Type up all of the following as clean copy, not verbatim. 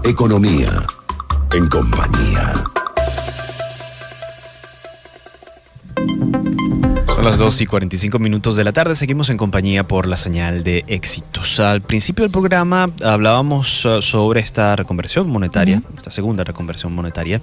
Economía en compañía. Son las 2:45 de la tarde, seguimos en compañía por la señal de Éxitos. Al principio del programa hablábamos sobre esta reconversión monetaria, esta segunda reconversión monetaria,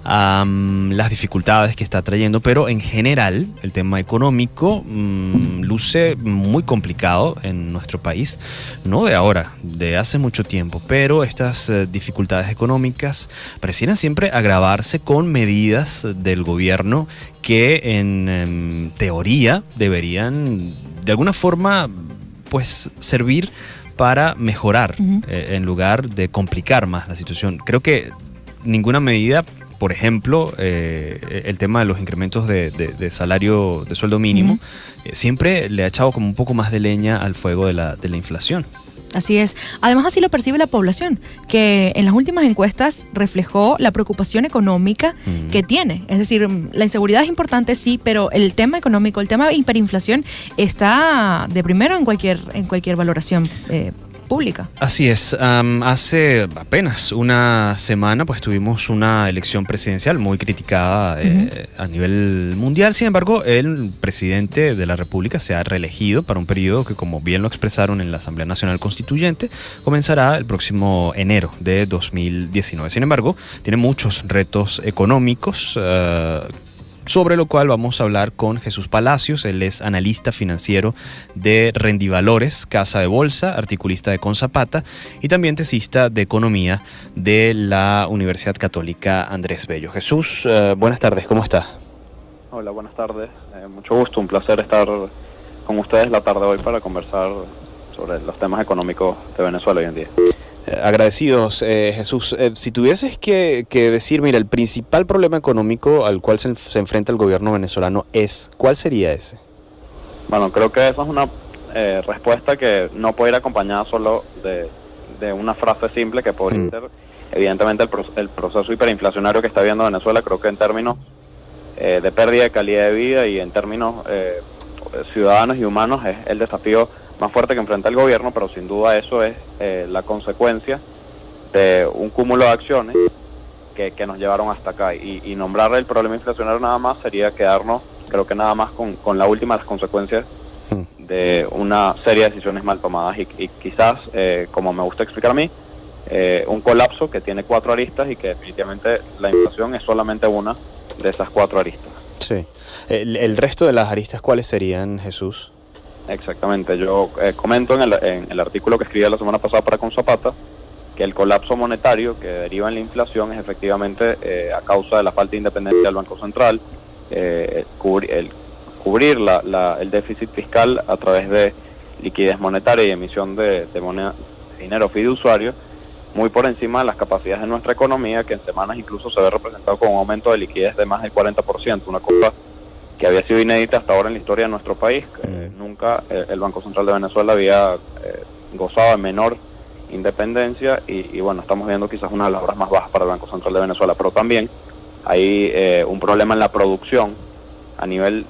las dificultades que está trayendo, pero en general el tema económico luce muy complicado en nuestro país, no de ahora, de hace mucho tiempo, pero estas dificultades económicas parecieran siempre agravarse con medidas del gobierno que en teoría deberían de alguna forma pues servir para mejorar en lugar de complicar más la situación. Creo que ninguna medida, por ejemplo, el tema de los incrementos de salario, de sueldo mínimo, siempre le ha echado como un poco más de leña al fuego de la inflación. Así es. Además, así lo percibe la población, que en las últimas encuestas reflejó la preocupación económica que tiene. Es decir, la inseguridad es importante, sí, pero el tema económico, el tema de hiperinflación está de primero en cualquier valoración pública. Así es. Hace apenas una semana pues tuvimos una elección presidencial muy criticada a nivel mundial. Sin embargo, el presidente de la República se ha reelegido para un periodo que, como bien lo expresaron en la Asamblea Nacional Constituyente, comenzará el próximo enero de 2019. Sin embargo, tiene muchos retos económicos, sobre lo cual vamos a hablar con Jesús Palacios. Él es analista financiero de Rendivalores, casa de bolsa, articulista de Consapata y también tesista de economía de la Universidad Católica Andrés Bello. Jesús, buenas tardes, ¿cómo está? Hola, buenas tardes. Mucho gusto, un placer estar con ustedes la tarde de hoy para conversar sobre los temas económicos de Venezuela hoy en día. Agradecidos, Jesús. Si tuvieses que decir, mira, el principal problema económico al cual se enfrenta el gobierno venezolano ¿cuál sería ese? Bueno, creo que esa es una respuesta que no puede ir acompañada solo de una frase simple que podría ser, evidentemente, el proceso hiperinflacionario que está viviendo Venezuela. Creo que en términos de pérdida de calidad de vida y en términos ciudadanos y humanos es el desafío más fuerte que enfrenta el gobierno, pero sin duda eso es la consecuencia de un cúmulo de acciones que nos llevaron hasta acá. Y nombrar el problema inflacionario nada más sería quedarnos, creo que nada más con la última de las consecuencias de una serie de decisiones mal tomadas y quizás, como me gusta explicar a mí, un colapso que tiene 4 aristas y que definitivamente la inflación es solamente una de esas 4 aristas. Sí. ¿El resto de las aristas cuáles serían, Jesús? Exactamente, yo comento en el artículo que escribí la semana pasada para Consapata que el colapso monetario que deriva en la inflación es efectivamente a causa de la falta de independencia del Banco Central, cubrir el déficit fiscal a través de liquidez monetaria y emisión de moneda, dinero fiduciario, muy por encima de las capacidades de nuestra economía, que en semanas incluso se ve representado con un aumento de liquidez de más del 40%, una cosa que había sido inédita hasta ahora en la historia de nuestro país. Nunca el Banco Central de Venezuela había gozado de menor independencia y bueno, estamos viendo quizás una de las horas más bajas para el Banco Central de Venezuela, pero también hay un problema en la producción. A nivel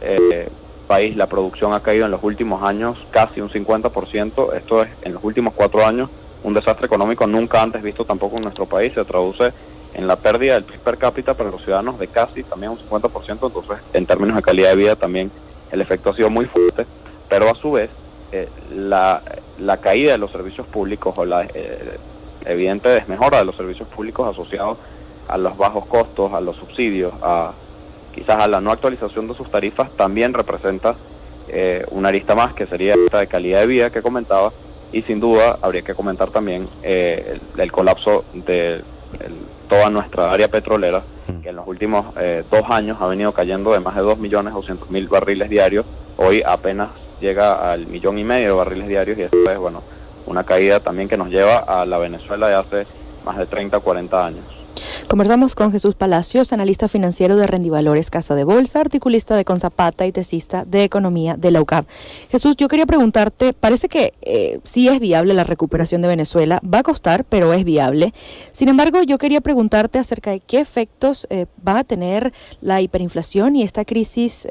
país, la producción ha caído en los últimos años casi un 50%, esto es en los últimos 4 años, un desastre económico nunca antes visto tampoco en nuestro país. Se traduce en la pérdida del PIB per cápita para los ciudadanos de casi también un 50%, entonces en términos de calidad de vida también el efecto ha sido muy fuerte, pero a su vez la caída de los servicios públicos o la evidente desmejora de los servicios públicos asociados a los bajos costos, a los subsidios, quizás a la no actualización de sus tarifas, también representa una arista más, que sería esta de calidad de vida que comentaba, y sin duda habría que comentar también el colapso de toda nuestra área petrolera, que en los últimos 2 años ha venido cayendo de más de 2.200.000 barriles diarios. Hoy apenas llega al 1,5 millones de barriles diarios, y esto es, bueno, una caída también que nos lleva a la Venezuela de hace más de 30 o 40 años. Conversamos con Jesús Palacios, analista financiero de Rendivalores, casa de bolsa, articulista de Consapata y tesista de economía de la UCAP. Jesús, yo quería preguntarte, parece que sí es viable la recuperación de Venezuela, va a costar, pero es viable. Sin embargo, yo quería preguntarte acerca de qué efectos va a tener la hiperinflación y esta crisis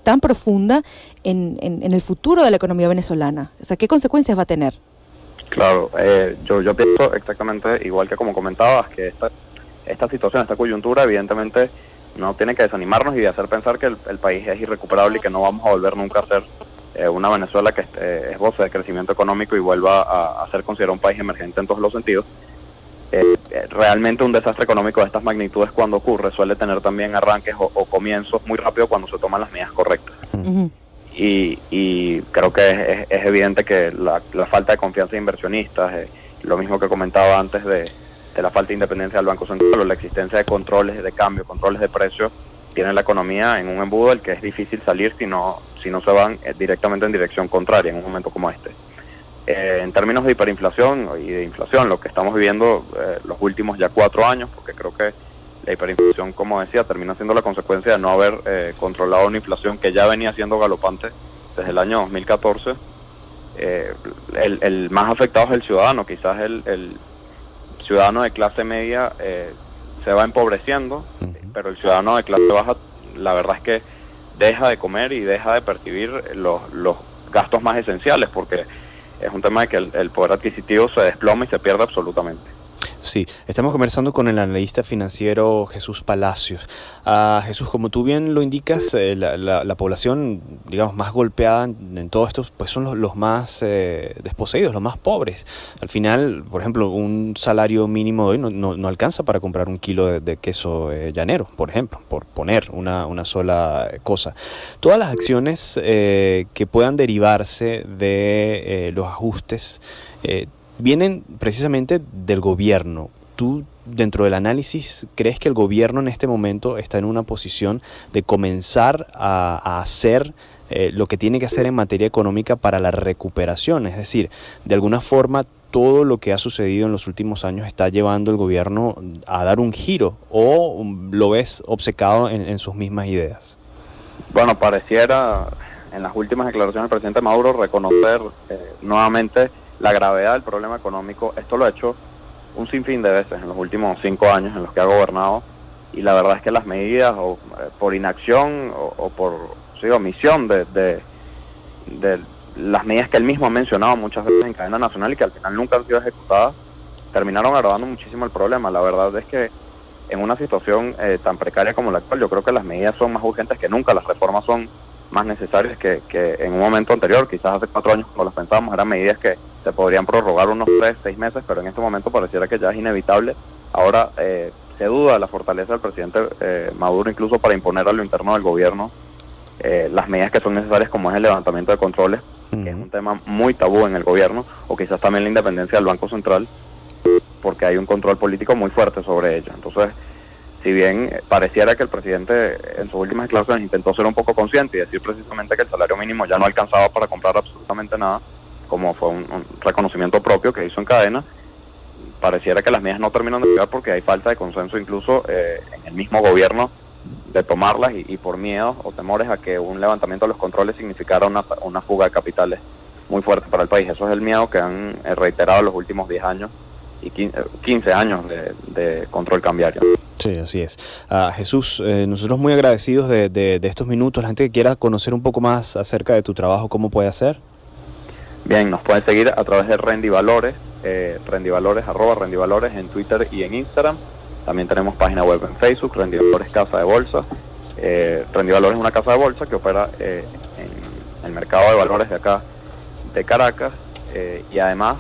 tan profunda en el futuro de la economía venezolana. O sea, ¿qué consecuencias va a tener? Claro, yo pienso exactamente igual que como comentabas, que esta situación, esta coyuntura, evidentemente no tiene que desanimarnos y de hacer pensar que el país es irrecuperable y que no vamos a volver nunca a ser una Venezuela que esboce de crecimiento económico y vuelva a ser considerado un país emergente en todos los sentidos. Realmente un desastre económico de estas magnitudes, cuando ocurre, suele tener también arranques o comienzos muy rápido cuando se toman las medidas correctas. Ujú. Y creo que es evidente que la falta de confianza de inversionistas, lo mismo que comentaba antes de la falta de independencia del Banco Central o la existencia de controles de cambio, controles de precios, tiene la economía en un embudo del que es difícil salir si no se van directamente en dirección contraria en un momento como este. En términos de hiperinflación y de inflación, lo que estamos viviendo los últimos ya 4 años, porque creo que la hiperinflación, como decía, termina siendo la consecuencia de no haber controlado una inflación que ya venía siendo galopante desde el año 2014. El más afectado es el ciudadano, quizás el ciudadano de clase media se va empobreciendo, pero el ciudadano de clase baja, la verdad es que deja de comer y deja de percibir los gastos más esenciales, porque es un tema de que el poder adquisitivo se desploma y se pierde absolutamente. Sí, estamos conversando con el analista financiero Jesús Palacios. Jesús, como tú bien lo indicas, la población, digamos, más golpeada en todo esto, pues son los más desposeídos, los más pobres. Al final, por ejemplo, un salario mínimo de hoy no alcanza para comprar un kilo de queso llanero, por ejemplo, por poner una sola cosa. Todas las acciones que puedan derivarse de los ajustes vienen precisamente del gobierno. ¿Tú, dentro del análisis, crees que el gobierno en este momento está en una posición de comenzar a hacer lo que tiene que hacer en materia económica para la recuperación? Es decir, de alguna forma, todo lo que ha sucedido en los últimos años está llevando al gobierno a dar un giro, ¿o lo ves obcecado en sus mismas ideas? Bueno, pareciera en las últimas declaraciones del presidente Maduro reconocer nuevamente la gravedad del problema económico. Esto lo ha hecho un sinfín de veces en los últimos 5 años en los que ha gobernado, y la verdad es que las medidas, o por inacción o por omisión de las medidas que él mismo ha mencionado muchas veces en cadena nacional y que al final nunca han sido ejecutadas, terminaron agravando muchísimo el problema. La verdad es que en una situación tan precaria como la actual, yo creo que las medidas son más urgentes que nunca, las reformas son más necesarias que en un momento anterior. Quizás hace 4 años, cuando las pensábamos, eran medidas que se podrían prorrogar unos 3, 6 meses, pero en este momento pareciera que ya es inevitable. Ahora se duda de la fortaleza del presidente Maduro, incluso para imponer a lo interno del gobierno las medidas que son necesarias, como es el levantamiento de controles, que es un tema muy tabú en el gobierno, o quizás también la independencia del Banco Central, porque hay un control político muy fuerte sobre ello. Entonces, si bien pareciera que el presidente en sus últimas declaraciones intentó ser un poco consciente y decir precisamente que el salario mínimo ya no alcanzaba para comprar absolutamente nada, como fue un reconocimiento propio que hizo en cadena, pareciera que las medidas no terminan de llegar porque hay falta de consenso incluso en el mismo gobierno de tomarlas, y por miedo o temores a que un levantamiento de los controles significara una fuga de capitales muy fuerte para el país. Eso es el miedo que han reiterado los últimos 10 años y 15 años de control cambiario. Sí, así es. Jesús, nosotros muy agradecidos de estos minutos. La gente que quiera conocer un poco más acerca de tu trabajo, ¿cómo puede hacer? Bien, nos pueden seguir a través de Rendivalores, @Rendivalores en Twitter y en Instagram. También tenemos página web en Facebook, Rendivalores Casa de Bolsa. Rendivalores es una casa de bolsa que opera en el mercado de valores de acá, de Caracas, y además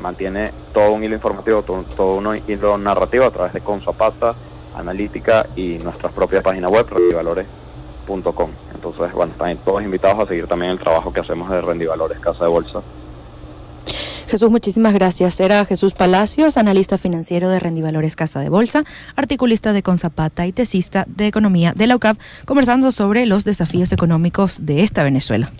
mantiene todo un hilo informativo, todo un hilo narrativo a través de Consapata, Analítica y nuestra propia página web, rendivalores.com. Entonces, bueno, están todos invitados a seguir también el trabajo que hacemos de Rendivalores Casa de Bolsa. Jesús, muchísimas gracias. Era Jesús Palacios, analista financiero de Rendivalores Casa de Bolsa, articulista de Consapata y tesista de Economía de la UCAP, conversando sobre los desafíos económicos de esta Venezuela.